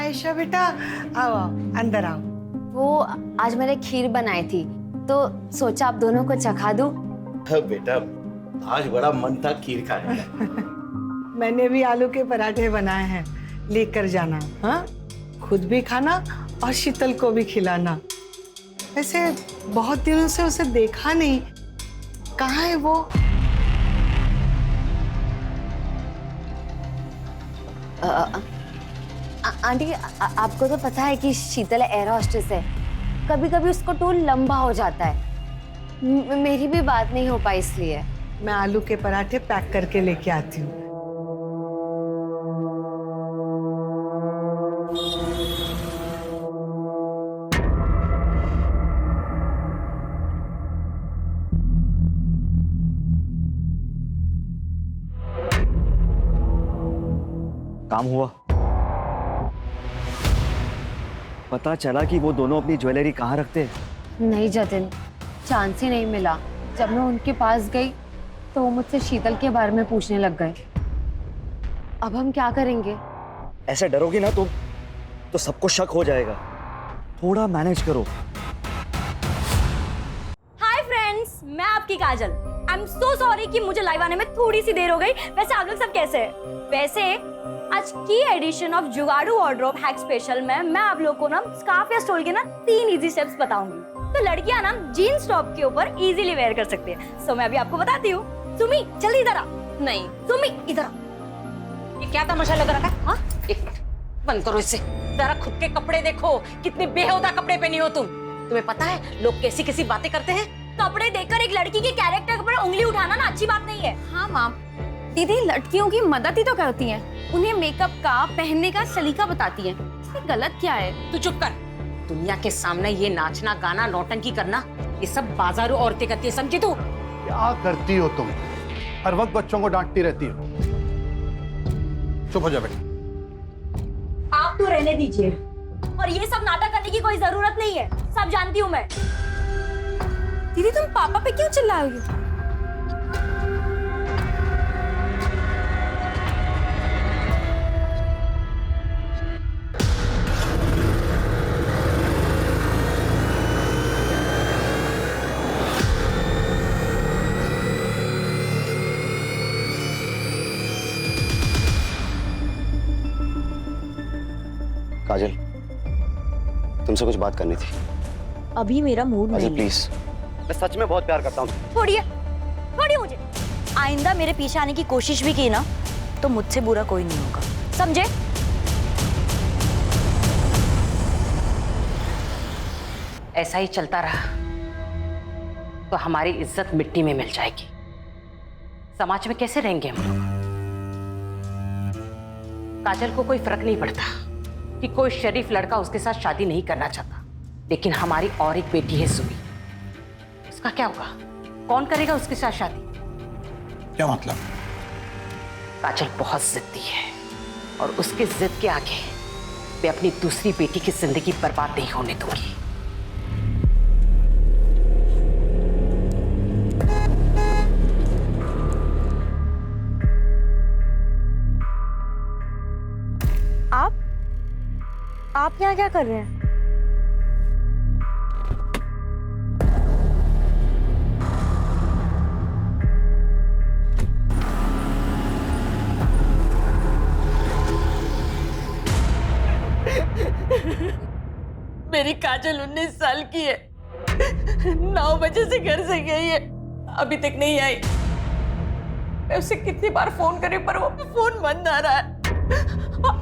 आयशा बेटा, आओ आओ अंदर आओ। वो आज मैंने खीर बनाई थी तो सोचा आप दोनों को चखा दूं। बेटा आज बड़ा मन था खीर खाने का। मैंने भी आलू के पराठे बनाए हैं, लेकर जाना। हाँ, खुद भी खाना और शीतल को भी खिलाना। ऐसे बहुत दिनों से उसे देखा नहीं, कहाँ है वो? आंटी आपको तो पता है कि शीतल एयर होस्टेस है, कभी कभी उसको टूर लंबा हो जाता है। मेरी भी बात नहीं हो पाई इसलिए। मैं आलू के पराठे पैक करके लेके आती हूँ। काम हुआ? पता चला कि वो दोनों अपनी ज्वेलरी कहाँ रखते हैं? नहीं जतिन, चांस ही नहीं मिला। जब मैं उनके पास गई तो वो मुझसे शीतल के बारे में पूछने लग गए। अब हम क्या करेंगे? ऐसे डरोगी ना तो सबको शक हो जाएगा। थोड़ा मैनेज करो। हाय फ्रेंड्स, मैं आपकी काजल। आई एम सो सॉरी कि मुझे लाइव आने में थोड़ी सी देर हो गई। वैसे आप लोग सब कैसे हैं? वैसे आज की एडिशन ऑफ जुगाड़ू वार्डरोब हैक स्पेशल में मैं आप लोगों को ना स्कार्फ या स्टोल के ना 3 इजी स्टेप्स बताऊंगी। तो लड़कियां ना जीन्स टॉप के ऊपर इजीली वेयर कर सकती है। सो मैं अभी आपको बताती हूँ। सुमी जल्दी इधर आ। नहीं सुमी इधर आ। ये क्या तमाशा लग रहा है? हाँ, एक मिनट बंद करो इसे। जरा खुद के कपड़े देखो, कितने बेहुदा कपड़े पहनी हो तुम। तुम्हें पता है लोग कैसी कैसी बातें करते हैं? कपड़े देखकर एक लड़की के कैरेक्टर पर उंगली उठाना ना अच्छी बात नहीं है। हाँ माँ, दीदी लड़कियों की मदद ही तो करती हैं। उन्हें मेकअप का पहनने का सलीका बताती हैं। इसमें गलत क्या है? तू चुप कर। दुनिया के सामने ये नाचना गाना नौटंकी करना ये सब बाजारू औरतें करती है, समझी तू? क्या करती हो तुम? हर वक्त बच्चों को डांटती रहती हो। चुप हो जा बेटा। आप तो रहने दीजिए, और ये सब नाटक करने की कोई जरूरत नहीं है। सब जानती हूँ मैं। दीदी तुम पापा पे क्यों चिल्ला रही हो? काजल, तुमसे कुछ बात करनी थी। अभी मेरा मूड काजल नहीं। प्लीज, मैं सच में बहुत प्यार करता हूँ। छोड़िए छोड़िए मुझे। आइंदा मेरे पीछे आने की कोशिश भी की ना तो मुझसे बुरा कोई नहीं होगा, समझे? ऐसा ही चलता रहा तो हमारी इज्जत मिट्टी में मिल जाएगी। समाज में कैसे रहेंगे हम लोग? काजल को कोई फर्क नहीं पड़ता कि कोई शरीफ लड़का उसके साथ शादी नहीं करना चाहता, लेकिन हमारी और एक बेटी है सुमी। उसका क्या होगा? कौन करेगा उसके साथ शादी? क्या मतलब? काजल बहुत जिद्दी है और उसके जिद के आगे मैं अपनी दूसरी बेटी की जिंदगी बर्बाद नहीं होने दूंगी। आप यहाँ क्या कर रहे हैं? मेरी काजल 19 साल की है। 9 बजे से घर से गई है, अभी तक नहीं आई। मैं उसे कितनी बार फोन करी पर वो फोन बंद आ रहा है।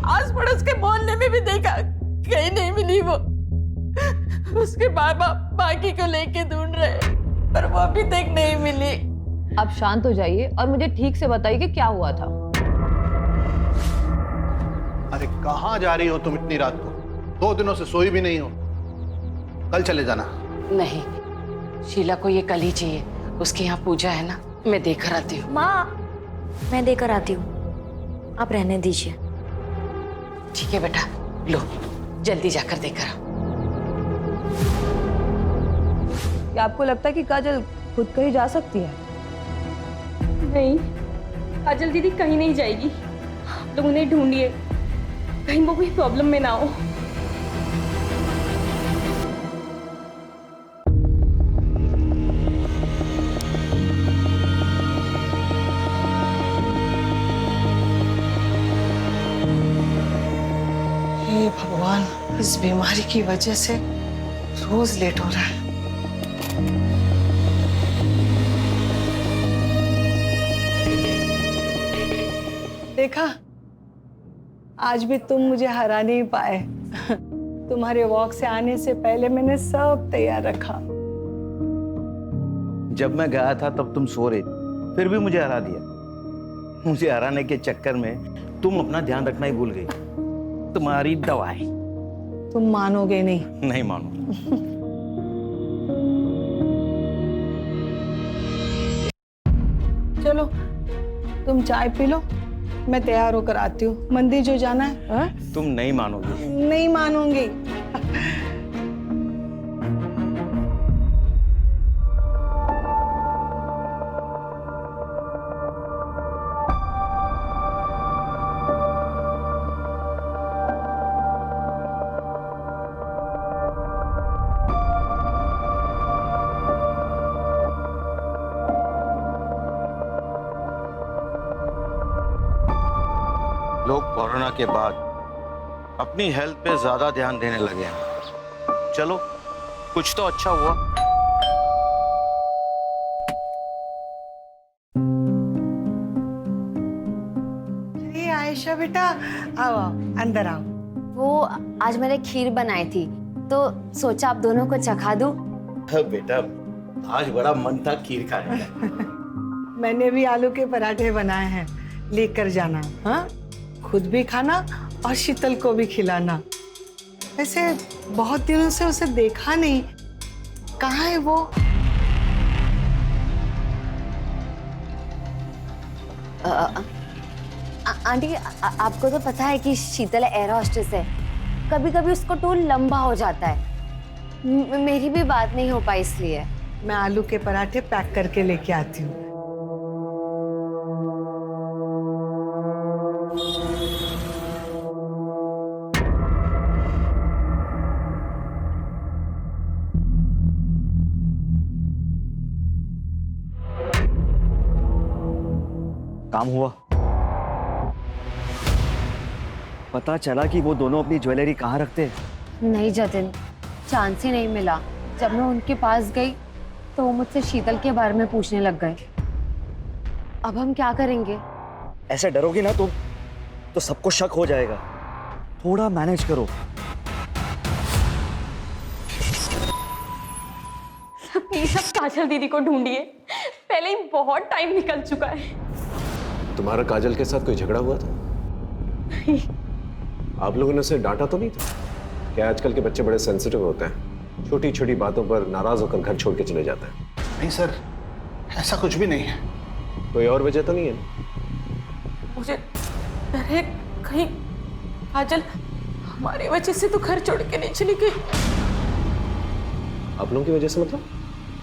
आस पड़ोस के मोहल्ले में भी देखा, कहीं नहीं मिली वो। उसके बाबा बाकी को लेके ढूंढ रहे पर वो अभी तक नहीं मिली। आप शांत हो जाइए और मुझे ठीक से बताइए कि क्या हुआ था। अरे कहाँ जा रही हो तुम इतनी रात को? 2 दिनों से सोई भी नहीं हो। कल चले जाना। नहीं, शीला को ये कल ही चाहिए। उसके यहाँ पूजा है ना, मैं देकर आती हूँ। माँ, मैं देकर आती हूँ, आप रहने दीजिए। ठीक है बेटा, लो जल्दी जाकर देकर आओ। क्या आपको लगता है कि काजल खुद कहीं जा सकती है? नहीं, काजल दीदी कहीं नहीं जाएगी। आप लोग उन्हें ढूंढिए। कहीं वो कोई प्रॉब्लम में ना हो। हे भगवान, इस बीमारी की वजह से रोज लेट हो रहा है। देखा, आज भी तुम मुझे हरा नहीं पाए। तुम्हारे वॉक से आने से पहले मैंने सब तैयार रखा। जब मैं गया था तब तुम सो रही थी, फिर भी मुझे हरा दिया। मुझे हराने के चक्कर में तुम अपना ध्यान रखना ही भूल गई। तुम्हारी दवाई। तुम मानोगे नहीं। नहीं मानूंगा। चलो तुम चाय पी लो, मैं तैयार होकर आती हूँ। मंदिर जो जाना है। हाँ? तुम नहीं मानोगी। नहीं मानूंगी। लोग कोरोना के बाद अपनी हेल्थ पे ज्यादा ध्यान देने लगे हैं। चलो, कुछ तो अच्छा हुआ। अरे आयशा बेटा, आओ आओ, अंदर आओ। वो आज मैंने खीर बनाई थी तो सोचा आप दोनों को चखा दूं। बेटा, आज बड़ा मन था खीर खाने का। मैंने भी आलू के पराठे बनाए हैं, लेकर जाना। हाँ, खुद भी खाना और शीतल को भी खिलाना। वैसे बहुत दिनों से उसे देखा नहीं, कहाँ है वो? आंटी, आपको तो पता है कि शीतल एयर होस्टेस है। कभी कभी उसको टूर लंबा हो जाता है। मेरी भी बात नहीं हो पाई इसलिए। मैं आलू के पराठे पैक करके लेके आती हूँ। काम हुआ? पता चला कि वो दोनों अपनी ज्वेलरी कहाँ रखते हैं? नहीं जतिन, चांस ही नहीं मिला। जब मैं उनके पास गई तो वो मुझसे शीतल के बारे में पूछने लग गए। अब हम क्या करेंगे? ऐसे डरोगी ना तो सबको शक हो जाएगा। थोड़ा मैनेज करो। प्लीज अब काजल दीदी को ढूंढिए, पहले ही बहुत टाइम निकल चुका है। तुम्हारा काजल के साथ कोई झगड़ा हुआ था? आप लोगों ने उसे डांटा तो नहीं था? क्या आजकल के बच्चे बड़े सेंसिटिव होते हैं, छोटी छोटी बातों पर नाराज होकर घर छोड़ के चले जाते हैं। नहीं सर, ऐसा कुछ भी नहीं है। कोई और वजह तो नहीं है? मुझे डर है कहीं काजल हमारी वजह से तो घर छोड़ के नहीं चली गई। आप लोगों की वजह से मतलब?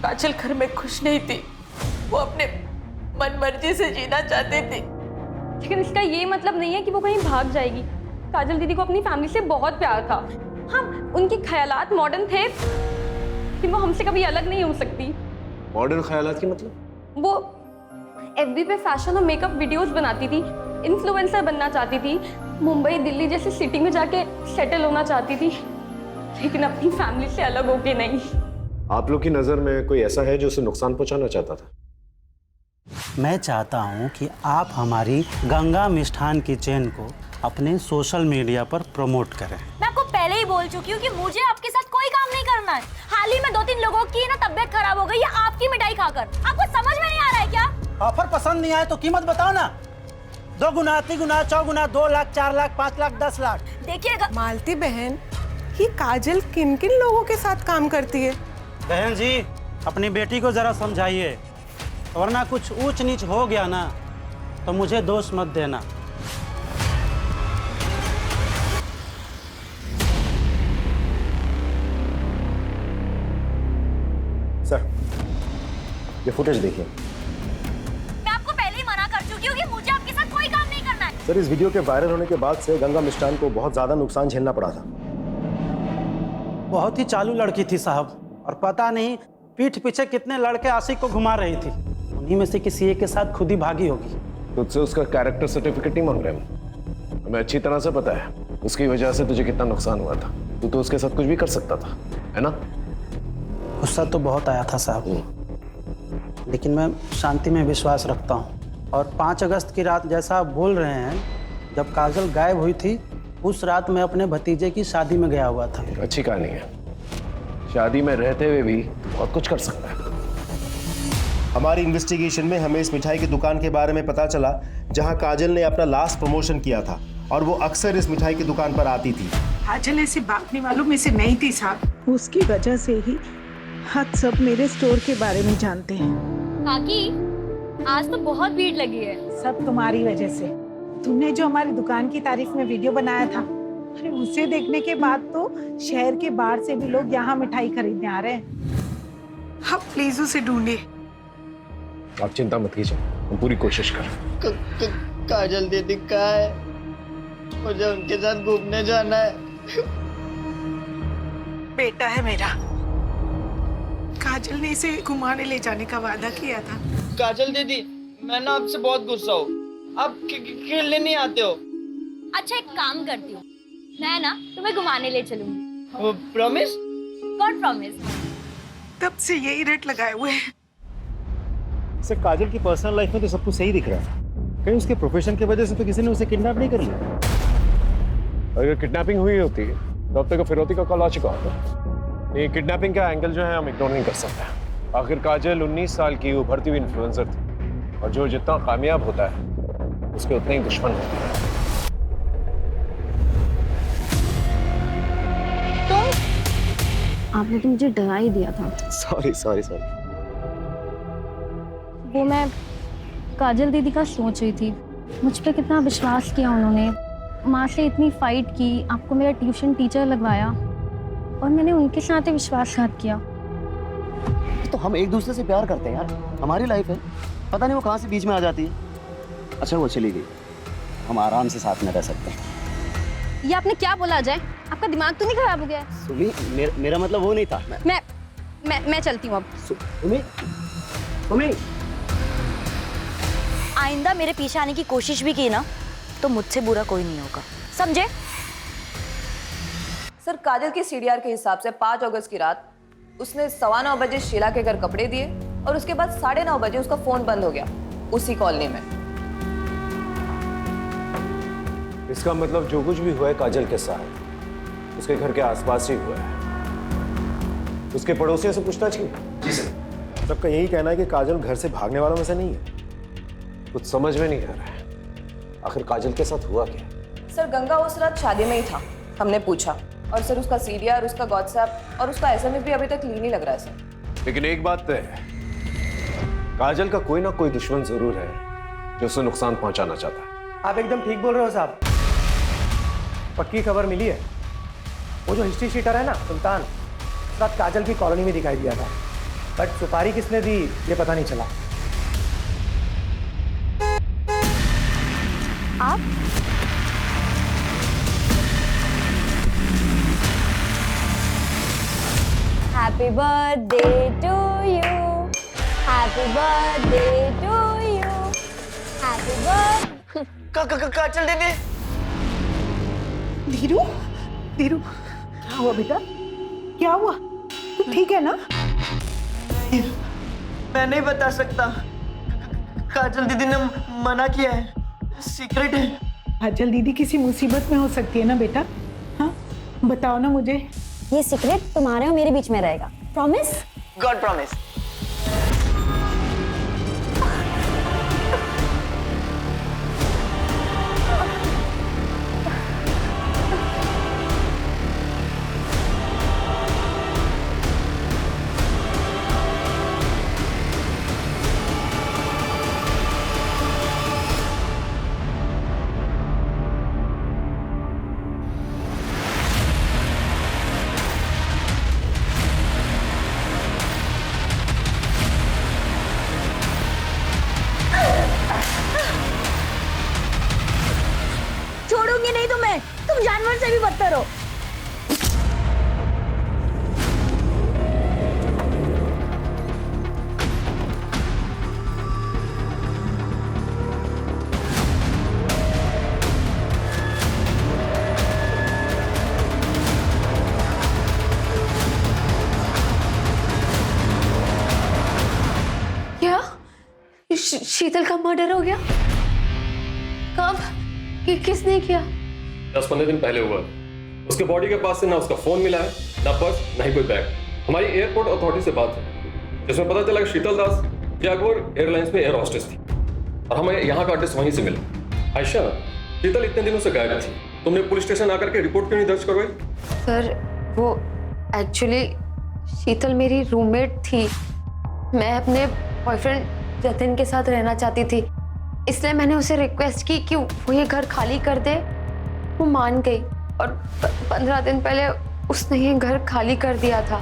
काजल घर में खुश नहीं थी, वो अपने मन मर्जी से जीना चाहती थी। लेकिन इसका ये मतलब नहीं है कि वो कहीं भाग जाएगी। काजल दीदी को अपनी फैमिली से बहुत प्यार था। हाँ, उनके ख्यालात मॉडर्न थे, लेकिन वो हमसे कभी अलग नहीं हो सकती। मॉडर्न ख्यालात की मतलब? वो एफबी पे फैशन और मेकअप वीडियोस बनाती थी, इन्फ्लुएंसर बनना चाहती थी, मुंबई दिल्ली जैसी सिटी में जाके सेटल होना चाहती थी, लेकिन अपनी फैमिली से अलग होके नहीं। आप लोग की नजर में कोई ऐसा है जो उसे नुकसान पहुंचाना चाहता था? मैं चाहता हूं कि आप हमारी गंगा मिष्ठान किचन को अपने सोशल मीडिया पर प्रमोट करें। मैं आपको पहले ही बोल चुकी हूँ कि मुझे आपके साथ कोई काम नहीं करना है। हाल ही में 2-3 लोगों की ना तबीयत खराब हो गई है आपकी मिठाई खाकर। आपको समझ में नहीं आ रहा है क्या? ऑफर पसंद नहीं आए तो कीमत बताओ ना। 2 गुना, 3 गुना, 4 गुना, 2 लाख, 4 लाख, 5 लाख, 10 लाख। देखिएगा मालती बहन, ये काजल किन किन लोगों के साथ काम करती है? बहन जी, अपनी बेटी को जरा समझाइए, वरना कुछ ऊंच नीच हो गया ना तो मुझे दोष मत देना। सर, ये फुटेज देखिए। मैं आपको पहले ही मना कर चुकी हूँ कि मुझे आपके साथ कोई काम नहीं करना है। सर, इस वीडियो के वायरल होने के बाद से गंगा मिष्ठान को बहुत ज्यादा नुकसान झेलना पड़ा था। बहुत ही चालू लड़की थी साहब, और पता नहीं पीठ पीछे कितने लड़के आशिक को घुमा रही थी। उन्हीं में से किसी एक के साथ खुद ही भागी होगी। तुझसे उसका कैरेक्टर सर्टिफिकेट नहीं मांग रहे हम। हमें अच्छी तरह से पता है उसकी वजह से तुझे कितना नुकसान हुआ था। तू तो उसके साथ कुछ भी कर सकता था, है ना? गुस्सा तो बहुत आया था साहब, लेकिन मैं शांति में विश्वास रखता हूँ। और 5 अगस्त की रात जैसा आप बोल रहे हैं, जब काजल गायब हुई थी, उस रात मैं अपने भतीजे की शादी में गया हुआ था। अच्छी कहानी है। शादी में रहते हुए भी बहुत कुछ कर सकता है। हमारी इन्वेस्टिगेशन में हमें इस मिठाई की दुकान के बारे में पता चला जहां काजल ने अपना लास्ट प्रमोशन किया था, और वो अक्सर इस मिठाई की दुकान पर आती थी। काजल ऐसे भागने वालों में से नहीं थी साहब। उसकी वजह से ही हम सब मेरे स्टोर के बारे में जानते हैं। काकी, आज तो बहुत भीड़ लगी है। सब तुम्हारी वजह से। तुमने जो हमारी दुकान की तारीफ में वीडियो बनाया था, अरे उसे देखने के बाद तो शहर के बाहर से भी लोग यहाँ मिठाई खरीदने आ रहे हैं। आप प्लीज उसे ढूंढिए। आप चिंता मत कीजिए, हम पूरी कोशिश कर। काजल दीदी कहाँ है? मुझे उनके साथ घूमने जाना है। बेटा है मेरा। काजल ने इसे घुमाने ले जाने का वादा किया था। काजल दीदी, मैं ना आपसे बहुत गुस्सा हूँ। आप खेलने नहीं आते हो। अच्छा, एक काम करती हूँ, मैं ना तुम्हें घुमाने ले चलूंगी। प्रॉमिस? God promise. तब से यही रेट लगाए हुए हैं। सर, काजल की पर्सनल लाइफ में तो सब कुछ सही दिख रहा है। कहीं उसके प्रोफेशन की वजह से तो किसी ने उसे किडनैप नहीं कर लिया? अगर किडनैपिंग हुई होती तो अब तक फिरौती का कॉल आ चुका होता। ये किडनैपिंग का एंगल जो है हम इग्नोर नहीं कर सकते। आखिर काजल 19 साल की उभरती हुई इन्फ्लुएंसर थी, और जो जितना कामयाब होता है उसके उतने ही दुश्मन होते हैं। आपने तो मुझे डरा ही दिया था। Sorry sorry sorry. वो मैं काजल दीदी का सोच रही थी। मुझ पे कितना विश्वास किया उन्होंने, माँ से इतनी फाइट की, आपको मेरा ट्यूशन टीचर लगवाया, और मैंने उनके साथ ही विश्वासघात किया। तो हम एक दूसरे से प्यार करते हैं यार, हमारी लाइफ है। पता नहीं वो कहाँ से बीच में आ जाती है। अच्छा, वो चली गई, हम आराम से साथ में रह सकते हैं। ये आपने क्या बोला अजय? आपका दिमाग तो नहीं खराब हो गया है? सुमी, मेरा मतलब वो नहीं था। मैं चलती हूँ अब। सुमी, आइंदा मेरे पीछे आने की कोशिश भी की ना, तो मुझसे बुरा कोई नहीं होगा, समझे? सर, काजल की सीडीआर के हिसाब से 5 अगस्त की रात उसने 9:15 बजे शीला के घर कपड़े दिए, और उसके बाद 9:30 बजे उसका फोन बंद हो गया उसी कॉलोनी में। इसका मतलब जो कुछ भी हुआ है काजल के साथ उसके घर के आसपास ही हुआ है। उसके पड़ोसियों से पूछताछ की? जी सर। सबका यही कहना है कि काजल घर से भागने वालों में से नहीं है। कुछ समझ में नहीं आ रहा है, आखिर काजल के साथ हुआ क्या? सर, गंगा उस रात शादी में ही था, हमने पूछा, और सर उसका सीडीआर, उसका व्हाट्सएप और उसका एसएमएस भी अभी तक क्लीन ही लग रहा है सर। लेकिन एक बात तय है, काजल का कोई ना कोई दुश्मन जरूर है जो उसे नुकसान पहुंचाना चाहता है। आप एकदम ठीक बोल रहे हो साहब। पक्की खबर मिली है, वो जो हिस्ट्री शीटर है ना सुल्तान, उस रात काजल की कॉलोनी में दिखाई दिया था, बट सुपारी किसने दी ये पता नहीं चला। आप happy birthday to you, happy birthday to you, happy birthday. Kajal दीदी। धीरू, धीरू, क्या हुआ बेटा? क्या हुआ? तू ठीक है ना? मैं नहीं बता सकता, काजल दीदी ने मना किया है, सीक्रेट है। काजल दीदी किसी मुसीबत में हो सकती है ना बेटा? हाँ, बताओ ना मुझे। ये सीक्रेट तुम्हारे और मेरे बीच में रहेगा, प्रॉमिस? God promise. नहीं तुम्हें, तुम जानवर से भी बदतर हो। क्या शीतल का मर्डर हो गया? कब? किसने किया? 10-15 दिन पहले हुआ। उसके बॉडी के पास से ना उसका फोन मिला है, ना पर्स, ना ही कोई बैग। हमारी एयरपोर्ट अथॉरिटी से बात है जिसमें पता चला कि शीतल दास जैगुआर एयरलाइंस में एयर होस्टेस थी और हमें यहाँ का एड्रेस वहीं से मिला। आयशा, शीतल इतने दिनों से गायब थी, तुमने पुलिस स्टेशन आकर के रिपोर्ट क्यों नहीं दर्ज करवाई? सर वो एक्चुअली शीतल मेरी रूममेट थी। मैं अपने बॉयफ्रेंड जतिन के साथ रहना चाहती थी, इसलिए मैंने उसे रिक्वेस्ट की कि वो ये घर खाली कर दे। वो मान गई और 15 दिन पहले उसने ये घर खाली कर दिया था।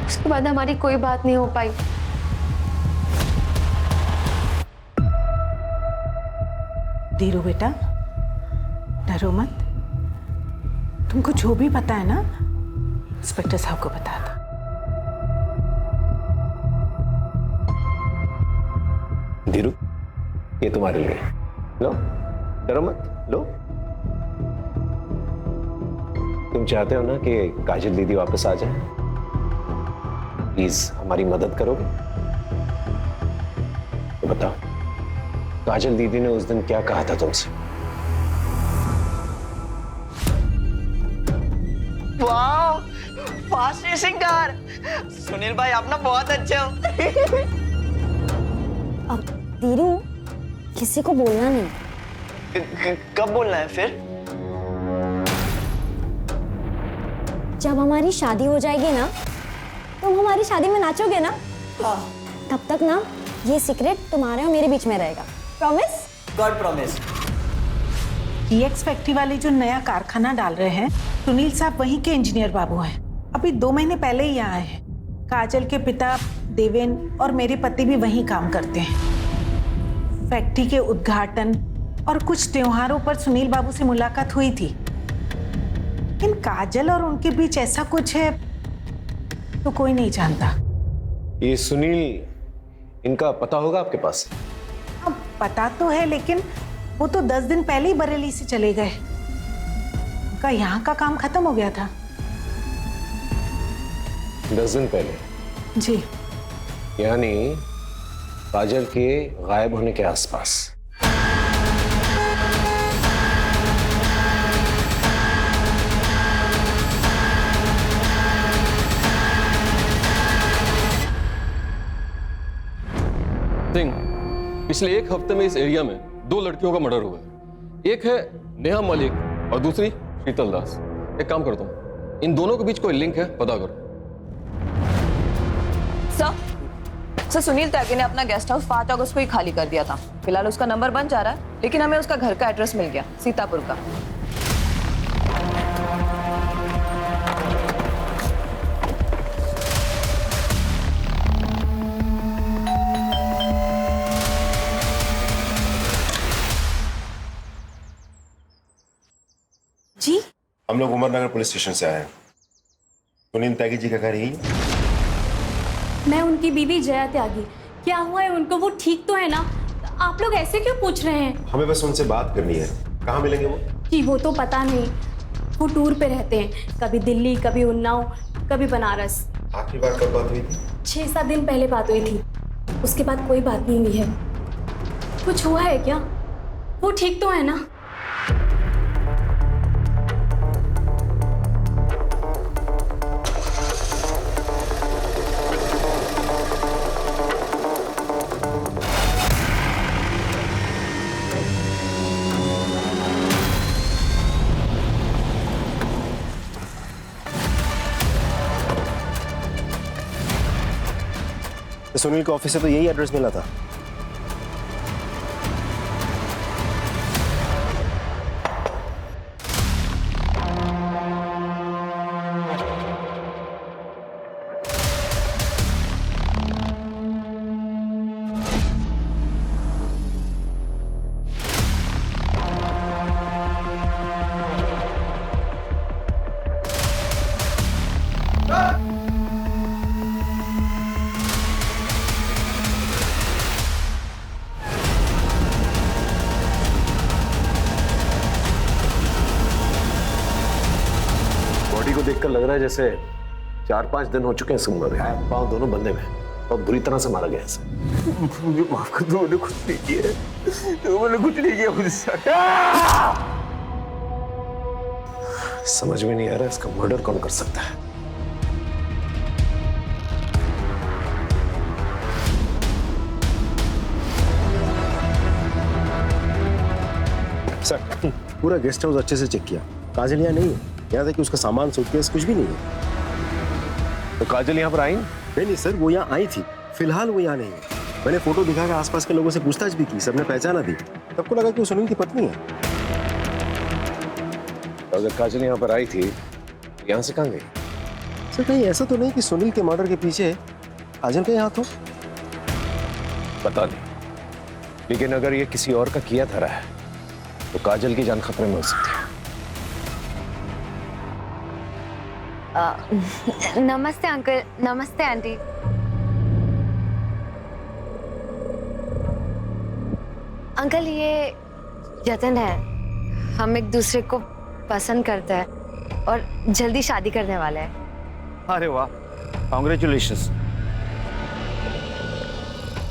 उसके बाद हमारी कोई बात नहीं हो पाई। धीरू बेटा, डरो मत। तुमको जो भी पता है ना, इंस्पेक्टर साहब को बता दो। धीरू, ये तुम्हारे लिए। लो, डरो मत, लो। तुम चाहते हो ना कि काजल दीदी वापस आ जाए? प्लीज हमारी मदद करोगे? तो बताओ, काजल दीदी ने उस दिन क्या कहा था तुमसे? वाह, फास्ट रेसिंग कार। सुनील भाई आप ना बहुत अच्छे हो। अब धीरू, किसी को बोलना नहीं। कब बोलना है फिर? जब हमारी शादी हो जाएगी ना, तुम हमारी शादी में नाचोगे ना, तब तक ना ये सीक्रेट तुम्हारे और मेरे बीच में रहेगा। Promise? God promise. GX factory वाले जो नया कारखाना डाल रहे हैं, सुनील साहब वहीं के इंजीनियर बाबू हैं। अभी 2 महीने पहले ही आए हैं। काजल के पिता देवेन और मेरे पति भी वहीं काम करते हैं। फैक्ट्री के उद्घाटन और कुछ त्योहारों पर सुनील बाबू से मुलाकात हुई थी। लेकिन काजल और उनके बीच ऐसा कुछ है तो कोई नहीं जानता। ये सुनील, इनका पता होगा आपके पास? अब पता तो है, लेकिन वो तो 10 दिन पहले ही बरेली से चले गए। उनका यहाँ का काम खत्म हो गया था। 10 दिन पहले? जी। यानी काजल के गायब होने के आसपास। पिछले 1 हफ्ते में इस एरिया में 2 लड़कियों का मर्डर हुआ है। एक है नेहा मलिक और दूसरी शीतल दास। एक काम करता हूँ, इन दोनों के बीच कोई लिंक है, पता करो। सर, सुनील त्यागी ने अपना गेस्ट हाउस 5 अगस्त को ही खाली कर दिया था। फिलहाल उसका नंबर बन जा रहा है, लेकिन हमें उसका घर का एड्रेस मिल गया, सीतापुर का। जी, हम लोग उमरनगर पुलिस स्टेशन से आए हैं। सुनील त्यागी जी का घर यही है? मैं उनकी बीवी जया त्यागी। क्या हुआ है उनको? वो ठीक तो है ना? आप लोग ऐसे क्यों पूछ रहे हैं? हमें बस उनसे बात करनी है। कहाँ मिलेंगे वो? जी वो तो पता नहीं, वो टूर पे रहते हैं, कभी दिल्ली, कभी उन्नाव, कभी बनारस। आखिरी बार कब बात हुई थी? 6-7 दिन पहले बात हुई थी, उसके बाद कोई बात नहीं हुई है। कुछ हुआ है क्या? वो ठीक तो है ना? सुनील के ऑफिस से तो यही एड्रेस मिला था। देखकर लग रहा है जैसे 4-5 दिन हो चुके हैं इसको मरे। हाथ पाँव दोनों बंधे में, बहुत बुरी तरह से मारा गया इसे। मुझे माफ कर दो, मैंने कुछ नहीं किया, मैंने कुछ नहीं किया मुझसे। समझ में नहीं आ रहा इसका मर्डर कौन कर सकता है। सर, पूरा गेस्ट हाउस अच्छे से चेक किया, काजल यहाँ नहीं है। यहाँ तक कि उसका सामान, सूटकेस कुछ भी नहीं है। तो काजल यहाँ पर आई? नहीं सर, वो यहाँ आई थी, फिलहाल वो यहाँ नहीं है। मैंने फोटो दिखाकर आसपास के लोगों से पूछताछ भी की, सबने पहचाना दी। सबको लगा कि वो सुनील की पत्नी है। तो अगर काजल यहाँ पर आई थी, यहाँ से कहाँ गई? सर, कहीं ऐसा तो नहीं कि सुनील के मर्डर के पीछे काजल का हाथ हो? पता नहीं, लेकिन अगर ये किसी और का किया धरा है तो काजल की जान खतरे में हो सकती है। नमस्ते अंकल, नमस्ते आंटी। अंकल, ये जतन है, हम एक दूसरे को पसंद करते हैं और जल्दी शादी करने वाले हैं। अरे वाह, कांग्रेचुलेशंस।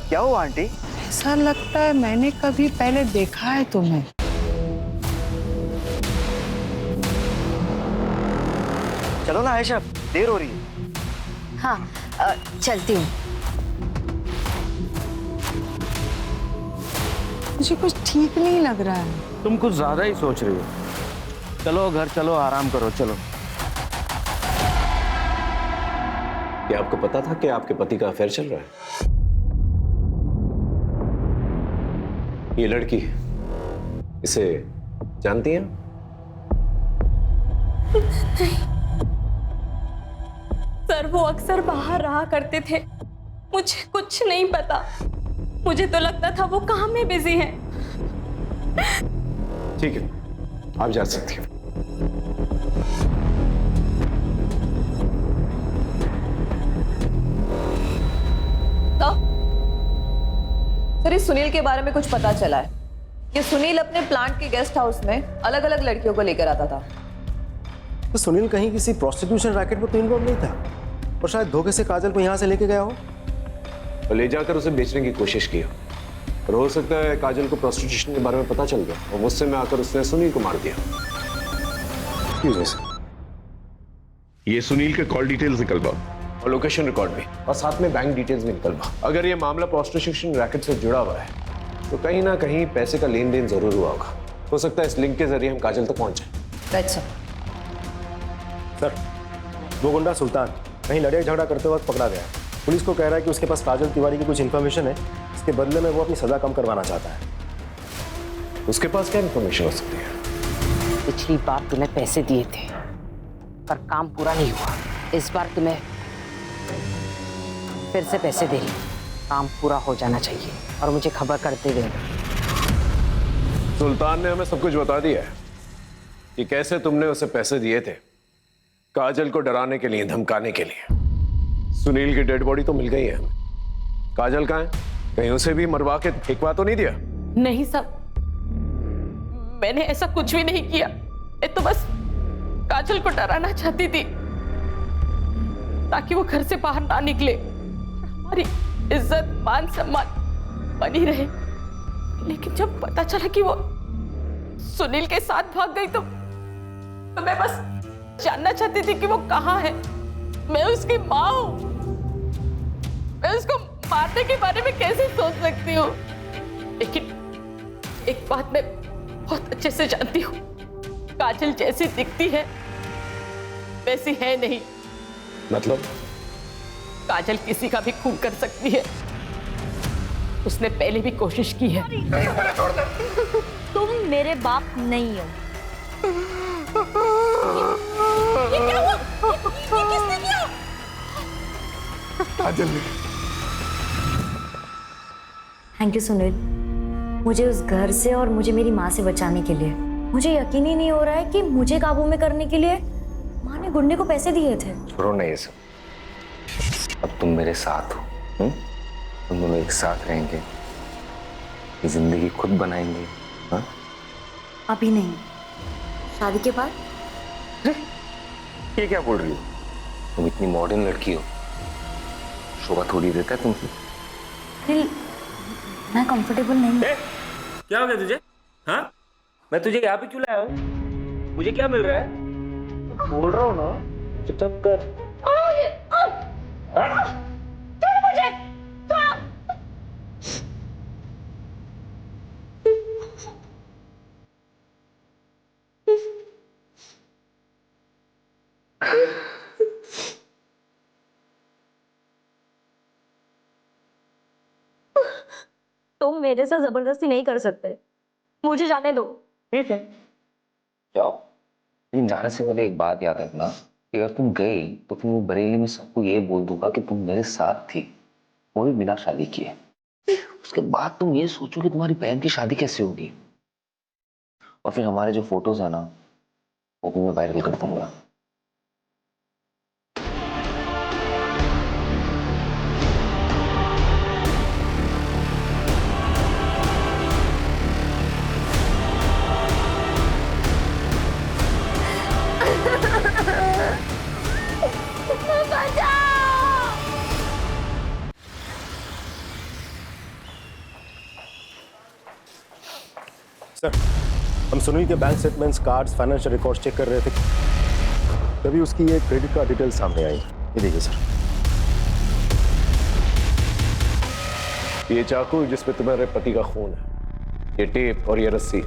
क्या हुआ आंटी? ऐसा लगता है मैंने कभी पहले देखा है तुम्हें। चलो ना आयशा, देर हो रही है। हाँ, चलती हूँ। मुझे कुछ ठीक नहीं लग रहा है। तुम कुछ ज्यादा ही सोच रही हो। चलो घर चलो, आराम करो, चलो। क्या आपको पता था कि आपके पति का अफेयर चल रहा है? ये लड़की, इसे जानती हैं? सर, वो अक्सर बाहर रहा करते थे, मुझे कुछ नहीं पता। मुझे तो लगता था वो काम में बिजी हैं। ठीक है, आप जा सकती हैं। तो सर, इस सुनील के बारे में कुछ पता चला है। ये सुनील अपने प्लांट के गेस्ट हाउस में अलग अलग लड़कियों को लेकर आता था। तो सुनील कहीं किसी प्रोस्टिट्यूशन रैकेट में तो इन्वॉल्व नहीं था, और शायद धोखे से काजल को यहाँ से लेके गया हो और ले जाकर उसे बेचने की कोशिश की हो। और हो सकता है काजल को प्रोस्टिट्यूशन के बारे में पता चल गया और गुस्से में आकर उसने सुनील को मार दिया। ये सुनील के कॉल डिटेल्स निकलवा और लोकेशन रिकॉर्ड भी, और साथ में बैंक डिटेल्स भी निकलवा। अगर ये मामला प्रोस्टिट्यूशन रैकेट से जुड़ा हुआ है तो कहीं ना कहीं पैसे का लेन देन जरूर हुआ होगा। हो सकता है इस लिंक के जरिए हम काजल तक पहुंच जाए। अच्छा सर, वो गुंडा सुल्तान कहीं लड़ाई झगड़ा करते वक्त पकड़ा गया। पुलिस को कह रहा है कि उसके पास काजल तिवारी की कुछ इन्फॉर्मेशन है, इसके बदले में वो अपनी सजा कम करवाना चाहता है। उसके पास क्या इन्फॉर्मेशन हो सकती है? पिछली बार तुम्हें पैसे दिए थे पर काम पूरा नहीं हुआ, इस बार तुम्हें फिर से पैसे दे रही, काम पूरा हो जाना चाहिए और मुझे खबर करते हुए। सुल्तान ने हमें सब कुछ बता दिया है कि कैसे तुमने उसे पैसे दिए थे, काजल को डराने के लिए, धमकाने के लिए। सुनील की डेड बॉडी तो मिल गई है, काजल कहाँ है? कहीं उसे भी मरवा के फेंकवा तो नहीं दिया? नहीं साहब, मैंने ऐसा कुछ भी नहीं किया। मैं तो बस काजल को डराना चाहती थी ताकि वो घर से बाहर ना निकले, हमारी इज्जत मान सम्मान बनी रहे। लेकिन जब पता चला कि वो सुनील के साथ भाग गई तो मैं बस जानना चाहती थी कि वो कहाँ है। मैं उसकी माँ हूँ, मैं उसको मारने के बारे में कैसे सोच सकती हूँ? लेकिन एक बात मैं बहुत अच्छे से जानती हूँ, काजल जैसी दिखती है वैसी है नहीं। मतलब? काजल किसी का भी खून कर सकती है, उसने पहले भी कोशिश की है। तुम मेरे बाप नहीं हो। ये क्या हुआ? ये किसने किया? थैंक यू सुनील, मुझे उस घर से और मुझे मेरी माँ से बचाने के लिए। मुझे यकीन ही नहीं हो रहा है कि मुझे काबू में करने के लिए माँ ने गुंडे को पैसे दिए थे। छोड़ो ना ये सब, अब तुम मेरे साथ हो, तुम दोनों एक साथ रहेंगे, ये जिंदगी खुद बनाएंगे। हाँ? अभी नहीं, शादी के बाद। ये क्या बोल रही हो? तुम इतनी मॉडर्न लड़की हो, शोभा थोड़ी देता है तुमसे। दिल, मैं कंफर्टेबल नहीं। क्या हो गया तुझे? हाँ, मैं तुझे यहाँ पे क्यों लाया हूँ? मुझे क्या मिल रहा है? बोल रहा हूँ ना, चुपचाप कर। तुम मेरे से जबरदस्ती नहीं कर सकते, मुझे जाने दो। ठीक है, जाओ। लेकिन जाने से पहले एक बात याद रखना कि अगर तुम गई तो फिर वो बरेली में सबको ये बोल दूंगा कि तुम मेरे साथ थी, वो भी बिना शादी किए। उसके बाद तुम ये सोचो कि तुम्हारी बहन की शादी कैसे होगी, और फिर हमारे जो फोटोज है ना वो भी मैं वायरल कर दूंगा। सर, हम सुनील के bank statements, cards, financial records check कर रहे थे, तभी उसकी ये क्रेडिट कार्ड डिटेल सामने आई। ये देखिए सर, ये चाकू जिसपे तुम्हारे पति का खून है, ये टेप और ये रस्सी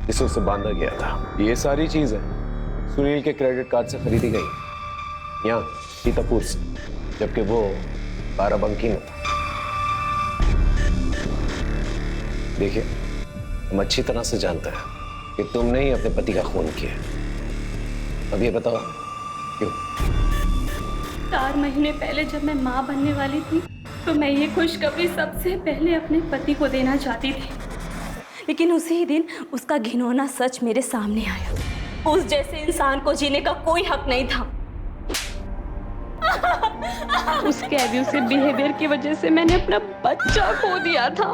जिसे उसे बांधा गया था, ये सारी चीजें सुनील के क्रेडिट कार्ड से खरीदी गई यहाँ सीतापुर से, जबकि वो बाराबंकी में था। देखिए, हम अच्छी तरह से जानते हैं कि तुमने ही अपने पति का खून किया। अब ये बताओ क्यों? 4 महीने पहले जब मैं माँ बनने वाली थी तो मैं ये खुशखबरी सबसे पहले अपने पति को देना चाहती थी, लेकिन उसी दिन उसका घिनौना सच मेरे सामने आया। उस जैसे इंसान को जीने का कोई हक नहीं था। उसके एब्यूसिव बिहेवियर की वजह से मैंने अपना बच्चा खो दिया था।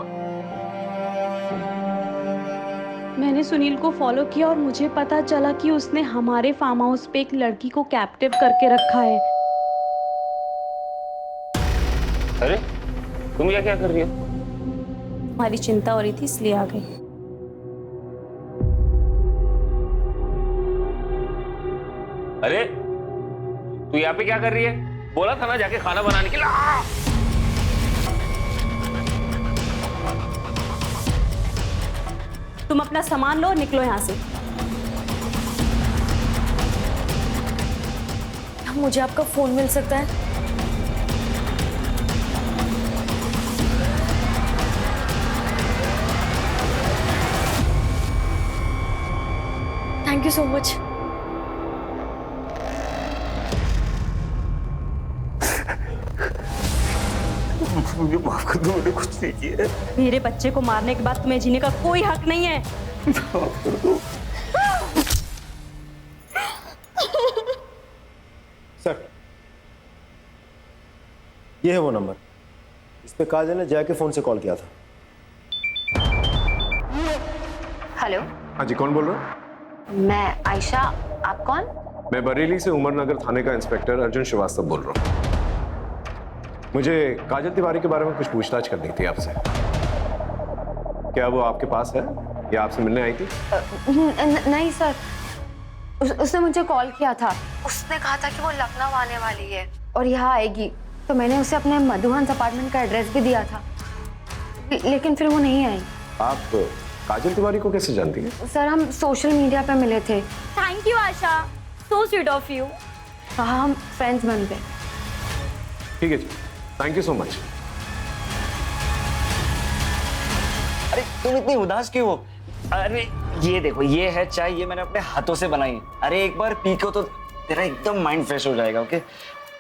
मैंने सुनील को फॉलो किया और मुझे पता चला कि उसने हमारे फार्म हाउस पे एक लड़की को कैप्टिव करके रखा है। अरे तुम ये क्या कर रही हो? तुम्हारी चिंता हो रही थी इसलिए आ गई। अरे तू यहाँ पे क्या कर रही है? बोला था ना जाके खाना बनाने के लिए। तुम अपना सामान लो और निकलो यहाँ से। मुझे आपका फोन मिल सकता है? Thank you so much. मुझे माफ कर दो, मैंने कुछ नहीं किया। मेरे बच्चे को मारने के बाद तुम्हें जीने का कोई हक नहीं है। माफ कर दो। सर, ये है वो नंबर, इस पे काजल ने जय के फोन से कॉल किया था। हेलो, हाँ जी, कौन बोल रहा है? मैं आयशा, आप कौन? मैं बरेली से उमरनगर थाने का इंस्पेक्टर अर्जुन श्रीवास्तव बोल रहा हूँ। मुझे काजल तिवारी के बारे में कुछ पूछताछ करनी थी आपसे। क्या वो आपके पास है या आपसे मिलने आई थी? नहीं सर, उसने मुझे कॉल किया था। उसने कहा था कि वो लखनऊ आने वाली है और यहाँ आएगी, तो मैंने उसे अपने मधुहंस अपार्टमेंट का एड्रेस भी दिया था, लेकिन फिर वो नहीं आई। आप काजल तिवारी को कैसे जानती हैं? सर, हम सोशल मीडिया पे मिले थे। Thank you Asha, so sweet of you. हाँ, हम फ्रेंड्स बन गए। ठीक है जी, थैंक यू सो मच। अरे तुम इतनी उदास क्यों हो? अरे ये देखो, ये है चाय, ये मैंने अपने हाथों से बनाई है। अरे एक बार पी को तो तेरा एकदम माइंड फ्रेश हो जाएगा। ओके?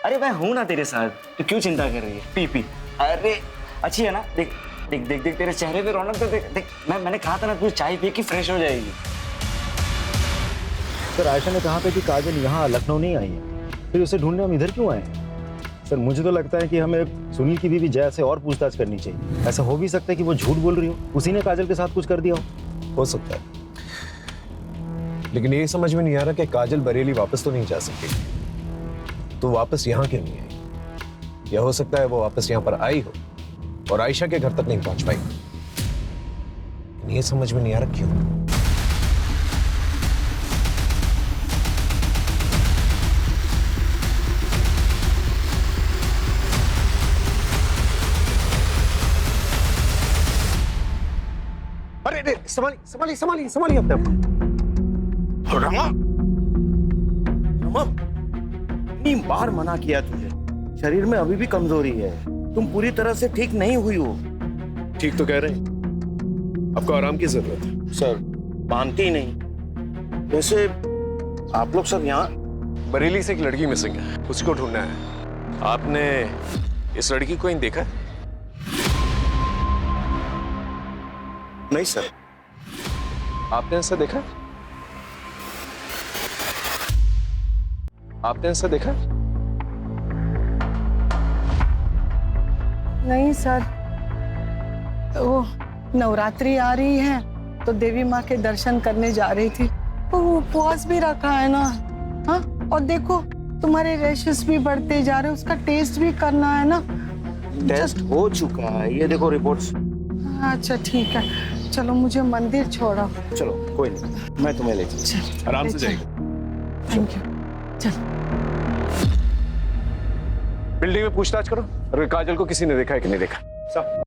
अरे मैं हूं ना तेरे साथ, तो क्यों चिंता कर रही है? P P. अरे अच्छी है ना? देख देख देख देख, तेरे चेहरे पे रौनक तो देख देख। मैंने कहा था ना, तू चाय पी के फ्रेश हो जाएगी। सर, आयशा ने कहा था कि काजल यहाँ लखनऊ नहीं आई है, फिर उसे ढूंढने हम इधर क्यों आए? सर, मुझे तो लगता है कि हमें सुनील की बीवी जया से और पूछताछ करनी चाहिए। ऐसा हो भी सकता है कि वो झूठ बोल रही हो, उसी ने काजल के साथ कुछ कर दिया हो सकता है। लेकिन ये समझ में नहीं आ रहा कि काजल बरेली वापस तो नहीं जा सकती। तो वापस यहाँ क्यों नहीं आई? या हो सकता है वो वापस यहाँ पर आई हो और आयशा के घर तक नहीं पहुंच पाई। ये समझ में नहीं आ रहा क्यों। अरे संभालिए संभालिए संभालिए संभालिए अपने आप को। रमा, रमा, इतनी बार मना किया तुझे, शरीर में अभी भी कमजोरी है, तुम पूरी तरह से ठीक नहीं हुई हो। ठीक तो कह रहे हैं, आपको आराम की जरूरत है। सर मानती नहीं। वैसे आप लोग सब यहाँ? बरेली से एक लड़की मिसिंग है, उसको ढूंढना है। आपने इस लड़की को कहीं देखा है? नहीं सर। आपने ऐसा देखा? आपने ऐसा देखा? नहीं सर, वो नवरात्रि आ रही है तो देवी माँ के दर्शन करने जा रही थी, तो वो उपवास भी रखा है ना। हाँ, और देखो तुम्हारे रैशेस भी बढ़ते जा रहे, उसका टेस्ट भी करना है ना। टेस्ट हो चुका है, ये देखो रिपोर्ट्स। अच्छा ठीक है, चलो मुझे मंदिर छोड़ो। चलो कोई नहीं, मैं तुम्हें ले चलूं। आराम से जाइए। Thank you. चल। बिल्डिंग में पूछताछ करो, अगर काजल को किसी ने देखा है कि नहीं देखा। सब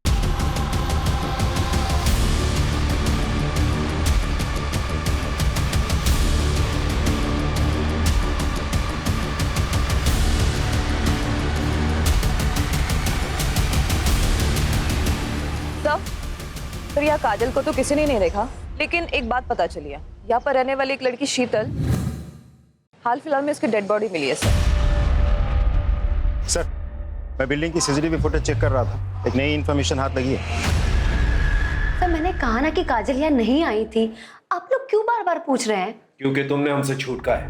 सर, यहाँ काजल को तो किसी ने नहीं देखा, लेकिन एक बात पता चली है, यहाँ पर रहने वाली एक लड़की शीतल, हाल फिलहाल में उसकी डेड बॉडी मिली है सर। सर, मैं बिल्डिंग की सीसीटीवी फुटेज चेक कर रहा था, एक नई इन्फॉर्मेशन हाथ लगी है। सर मैंने कहा ना कि काजल यहाँ नहीं आई थी, आप लोग क्यों बार बार पूछ रहे हैं? क्योंकि तुमने हमसे झूठ कहा है।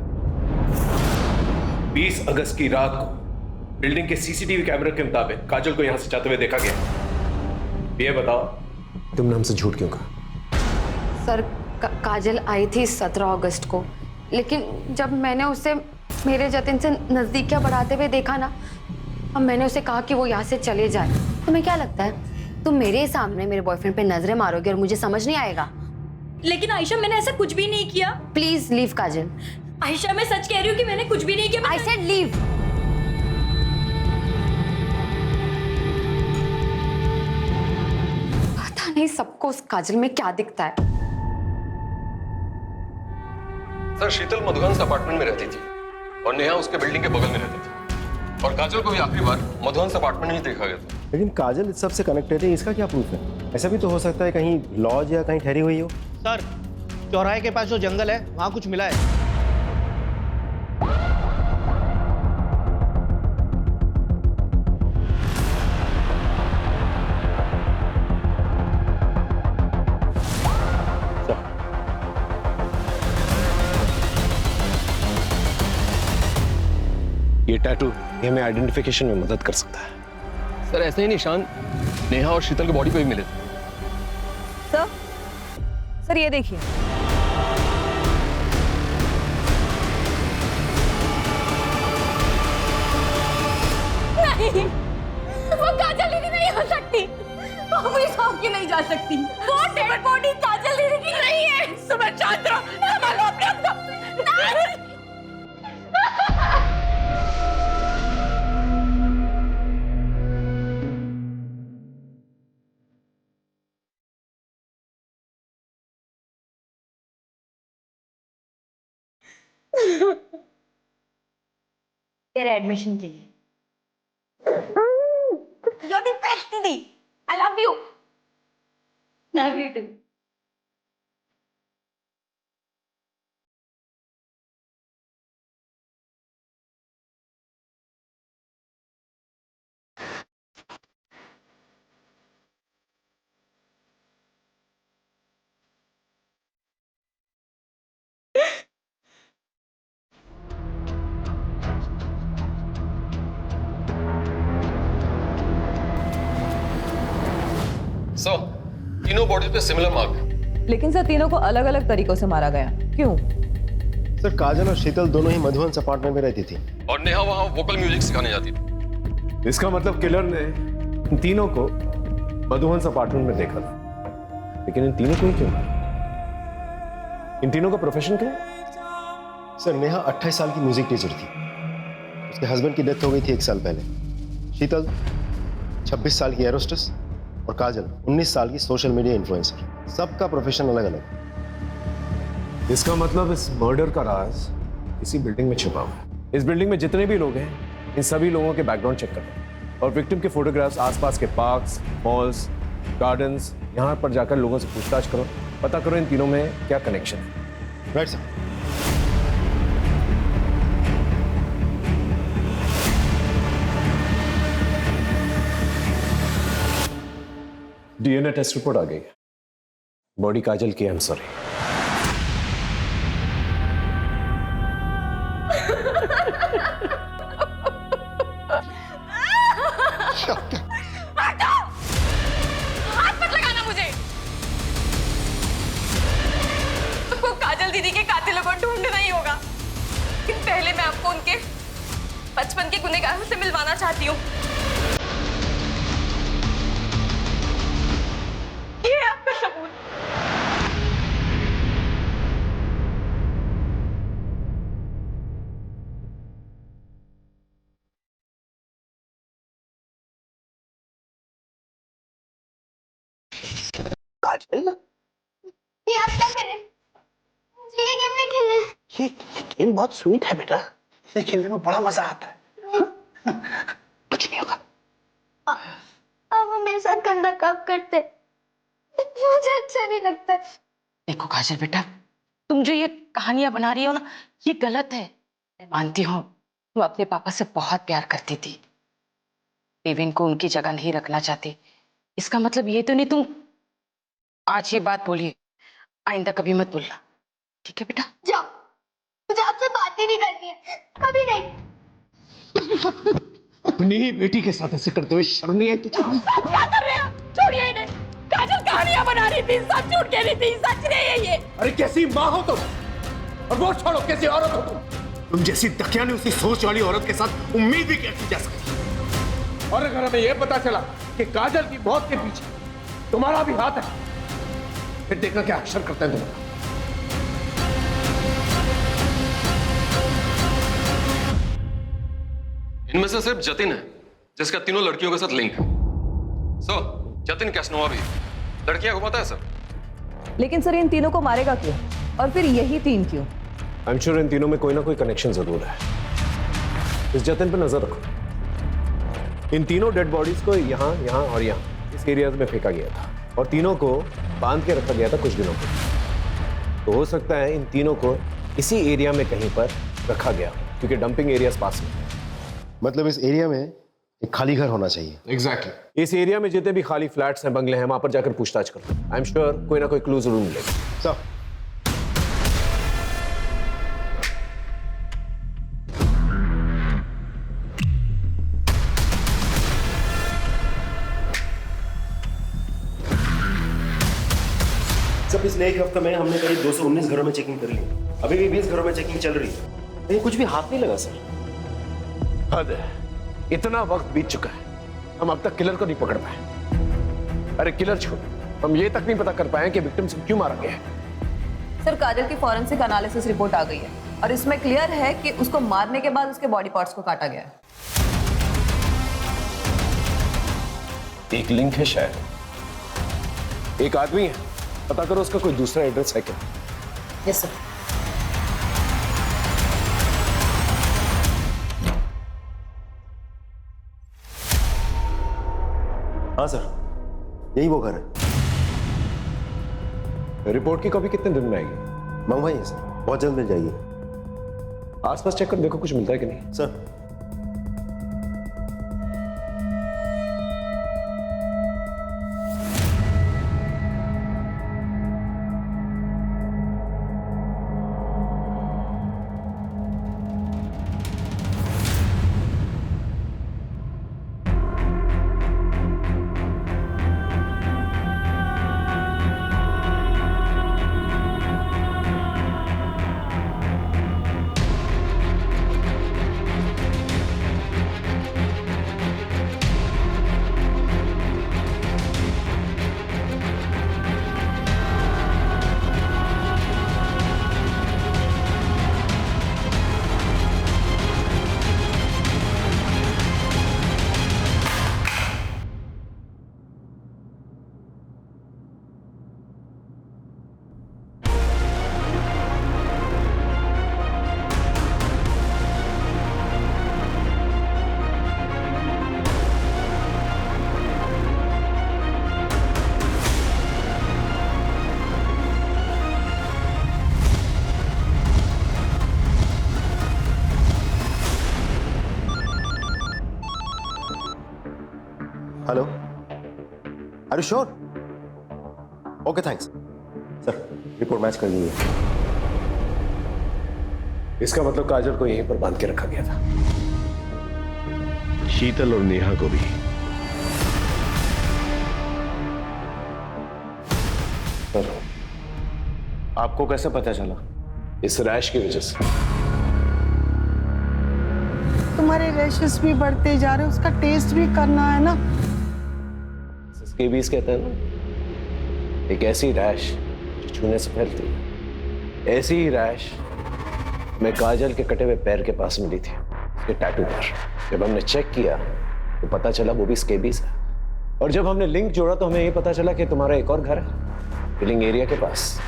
20 अगस्त की रात को बिल्डिंग के सीसीटीवी कैमरे के मुताबिक काजल को यहाँ से जाते हुए देखा गया। ये बताओ, तुमने हमसे झूठ क्यों कहा? सर काजल आई थी 17 अगस्त को, लेकिन जब मैंने उसे मेरे जतिन से नजदीकियां बढ़ाते हुए देखा ना, अब मैंने उसे कहा कि वो यहाँ से चले जाए। तुम्हें क्या लगता है तुम मेरे सामने मेरे बॉयफ्रेंड पे नजरें मारोगे और मुझे समझ नहीं आएगा? लेकिन आयशा मैंने ऐसा कुछ भी नहीं किया। प्लीज लीव काजल। आयशा मैं सच कह रही हूँ कि मैंने कुछ भी नहीं किया। I said leave. पता नहीं सबको उस काजल में क्या दिखता है। सर शीतल मधुहंस अपार्टमेंट में रहती थी और नेहा उसके बिल्डिंग के बगल में रहती थी, और काजल को भी आखिरी बार मधुहंस अपार्टमेंट में ही देखा गया था। लेकिन काजल इस सब से कनेक्टेड है, इसका क्या प्रूफ है? ऐसा भी तो हो सकता है कहीं लॉज या कहीं ठहरी हुई हो। सर चौराहे के पास जो जंगल है वहाँ कुछ मिला है। ये टैटू ये हमें आइडेंटिफिकेशन में मदद कर सकता है। सर ऐसे ही निशान नेहा और शीतल के बॉडी पे भी मिले थे। सर ये देखिए, नहीं, वो काजल दीदी नहीं हो सकती, वो भी सौ की नहीं जा सकती। वो डेड बॉडी काजल दीदी की नहीं है। सुबह शांत रहो, संभालो अपने आप को। नहीं। तेरे एडमिशन के लिए। You're the best, दीदी। I love you. Love you too. Sir तीनों बॉडी पे सिमिलर मार्क है। लेकिन सर तीनों को अलग अलग तरीकों से मारा गया, क्यों? सर काजल और शीतल दोनों ही मधुवंस अपार्टमेंट में रहती थी और नेहा वहां वोकल म्यूजिक सिखाने जाती थी। इसका मतलब किलर ने इन तीनों को मधुवंस अपार्टमेंट में देखा था, लेकिन इन तीनों को ही क्यों? इन तीनों का प्रोफेशन क्या है? सर नेहा 28 साल की म्यूजिक टीचर थी, उसके हस्बैंड की डेथ हो गई थी 1 साल पहले। शीतल 26 साल की एयर होस्टेस और काजल 19 साल की सोशल मीडिया इन्फ्लुएंसर। सबका प्रोफेशन अलग अलग। इसका मतलब इस मर्डर का राज इसी बिल्डिंग में छिपा हुआ है। इस बिल्डिंग में जितने भी लोग हैं, इन सभी लोगों के बैकग्राउंड चेक करो और विक्टिम के फोटोग्राफ्स आसपास के पार्क्स, मॉल्स, गार्डन्स, यहाँ पर जाकर लोगों से पूछताछ करो, पता करो इन तीनों में क्या कनेक्शन है। Right sir. DNA test report आ गई है। बॉडी काजल की। I am sorry. हाथ मत लगाना मुझे। तुमको काजल दीदी के कातिलों को ढूंढना ही होगा, लेकिन पहले मैं आपको उनके बचपन के गुनहगारों से मिलवाना चाहती हूँ। ये है आपका सबूत। काजल, ये आप क्या कर रहे हैं? मुझे ये गेम नहीं खेलना है। ये गेम बहुत स्वीट है बेटा, इसे खेलने में बड़ा मजा आता है। कुछ नहीं होगा। अब वो मेरे साथ गंदा काम करते, मुझे अच्छा नहीं लगता। देखो काजल बेटा, तुम जो ये कहानियां बना रही हो ना, ये गलत है। मैं मानती हूँ तुम अपने पापा से बहुत प्यार करती थी, देवेन को उनकी जगह नहीं रखना चाहती। इसका मतलब ये तो नहीं तुम आज ये बात बोली, आइंदा कभी मत बोलना, ठीक है बेटा? जाओ, मुझे आपसे बात ही नहीं करनी है, कभी नहीं। अपनी ही बेटी के साथ ऐसे करते हुए शर्म नहीं आई तुझे? क्या कर रहे हैं? छोड़िए इन्हें। काजल कहानियां बना रही थी, सच झूठ कह रही थी, सच नहीं है ये। अरे कैसी माँ हो तुम, और वो छोड़ो कैसी औरत हो तुम जैसी दकियानी उसी सोच वाली औरत के साथ उम्मीद भी कैसी जा सकती? और अगर हमें यह पता चला कि काजल की मौत के पीछे तुम्हारा भी हाथ है, फिर देखना क्या अक्षर करते हैं तुम्हारा। इनमें से सिर्फ जतिन है जिसका तीनों लड़कियों के साथ लिंक है। सर, जतिन कैसनोवा भी लड़कियां घुमाता है सर। लेकिन सर इन तीनों को मारेगा क्यों, और फिर यही 3 क्यों? आई एम श्योर इन तीनों में कोई ना कोई कनेक्शन जरूर है। इस जतिन पे नजर रखो। इन तीनों डेड बॉडीज को यहाँ, यहाँ और यहाँ इस एरिया में फेंका गया था, और तीनों को बांध के रखा गया था कुछ दिनों के। तो हो सकता है इन तीनों को इसी एरिया में कहीं पर रखा गया, क्योंकि डंपिंग एरिया पास में। मतलब इस एरिया में एक खाली घर होना चाहिए। एग्जैक्टली। इस एरिया में जितने भी खाली फ्लैट्स हैं, बंगले हैं, वहां पर जाकर पूछताछ करो। आई एम श्योर कोई ना कोई क्लू जरूर मिलेगा। सर, पिछले 1 हफ्ते में हमने करीब 219 घरों में चेकिंग कर ली। अभी भी 20 घरों में चेकिंग चल रही है, लेकिन कुछ भी हाथ नहीं लगा सर। हद है, इतना वक्त बीत चुका है, हम अब तक किलर को नहीं पकड़ पाए। अरे किलर छोड़, हम ये तक नहीं पता कर पाए कि विक्टिम से क्यों मारा गया है। सर काजल की फॉरेंसिक एनालिसिस रिपोर्ट आ गई है, और इसमें क्लियर है कि उसको मारने के बाद उसके बॉडी पार्ट्स को काटा गया है। एक लिंक है शायद, एक आदमी है, पता करो उसका कोई दूसरा एड्रेस है क्या। Yes sir. हाँ सर, यही वो घर है। रिपोर्ट की कॉपी कितने दिन में आएगी? मंगवाइए सर, बहुत जल्द मिल जाएगी। आसपास चेक कर देखो कुछ मिलता है कि नहीं। Sir, are you sure? Okay thanks sir, report match कर दीजिए। इसका मतलब काजल को यहीं पर बांध के रखा गया था, शीतल और नेहा को भी। सर, आपको कैसे पता चला? इस रैश की वजह से। तुम्हारे रैशेस भी बढ़ते जा रहे, उसका टेस्ट भी करना है ना। स्केबीज कहते हैं ना, एक ऐसी रैश जो छूने से फैलती है। ऐसी ही रैश मैं काजल के कटे हुए पैर के पास मिली थी, उसके टैटू पर। जब हमने चेक किया तो पता चला वो भी स्केबीज है। और जब हमने लिंक जोड़ा तो हमें ये पता चला कि तुम्हारा एक और घर है फिलिंग एरिया के पास।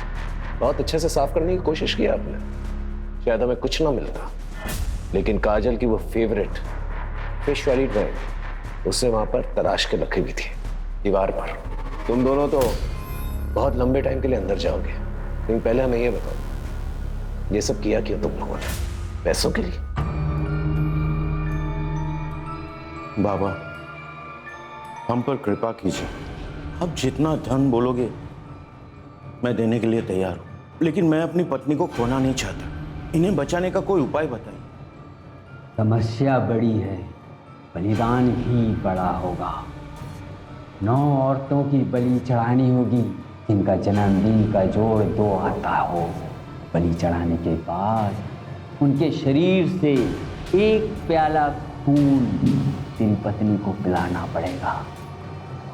बहुत अच्छे से साफ करने की कोशिश की आपने, शायद हमें कुछ ना मिलता, लेकिन काजल की वो फेवरेट फिश वाली ड्राइंग उससे वहां पर तराश के रखी हुई थी दीवार पर। तुम दोनों तो बहुत लंबे टाइम के लिए अंदर जाओगे, लेकिन पहले हमें ये बताओ, ये सब किया क्यों तुम लोगों ने? पैसों के लिए? बाबा, हम पर कृपा कीजिए। अब जितना धन बोलोगे मैं देने के लिए तैयार हूं, लेकिन मैं अपनी पत्नी को खोना नहीं चाहता। इन्हें बचाने का कोई उपाय बताइए। समस्या बड़ी है, बलिदान भी बड़ा होगा। 9 औरतों की बलि चढ़ानी होगी जिनका जन्मदिन का जोड़ 2 आता हो। बलि चढ़ाने के बाद उनके शरीर से 1 प्याला खून तेरी पत्नी को पिलाना पड़ेगा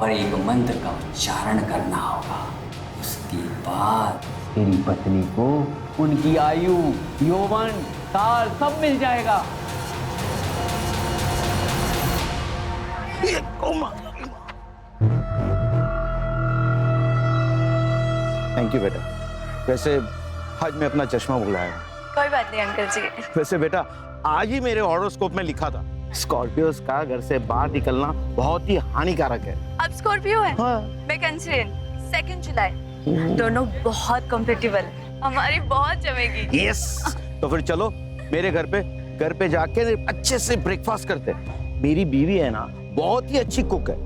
और एक मंत्र का उच्चारण करना होगा। उसके बाद तेरी पत्नी को उनकी आयु, यौवन, काल सब मिल जाएगा। थैंक यू बेटा। वैसे आज मैं अपना चश्मा भुलाया। कोई बात नहीं अंकल जी। वैसे बेटा, आज ही मेरे हॉरोस्कोप में लिखा था स्कॉर्पियोस का घर से बाहर निकलना बहुत ही हानिकारक है। अब स्कॉर्पियो है? हाँ। मैं कैंसरियन, 2 जुलाई। दोनों बहुत कंपेटेबल, हमारी बहुत जमेगी। यस, तो फिर चलो मेरे घर पे जाके अच्छे से ब्रेकफास्ट करते हैं। मेरी बीवी है ना, बहुत ही अच्छी कुक है।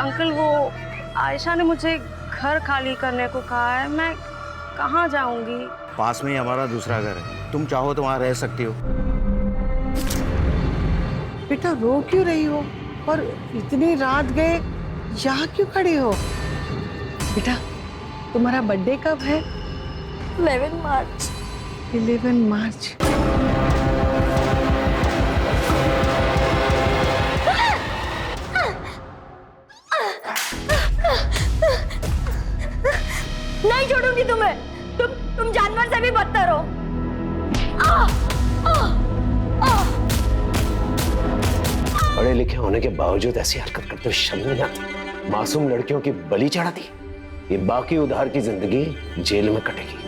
अंकल, वो आयशा ने मुझे घर खाली करने को कहा है, मैं कहाँ जाऊंगी? पास में ही हमारा दूसरा घर है, तुम चाहो तो वहां रह सकती हो। बेटा रो क्यों रही हो? और इतनी रात गए यहाँ क्यों खड़ी हो? बेटा तुम्हारा बर्थडे कब है? 11 मार्च। 11 मार्च। नहीं छोड़ूंगी तुम्हें। तुम जानवर से भी बदतर हो। पढ़े लिखे होने के बावजूद ऐसी हरकत करते हुए शर्म नहीं आती? मासूम लड़कियों की बलि चढ़ाती। ये बाकी उधार की जिंदगी जेल में कटेगी।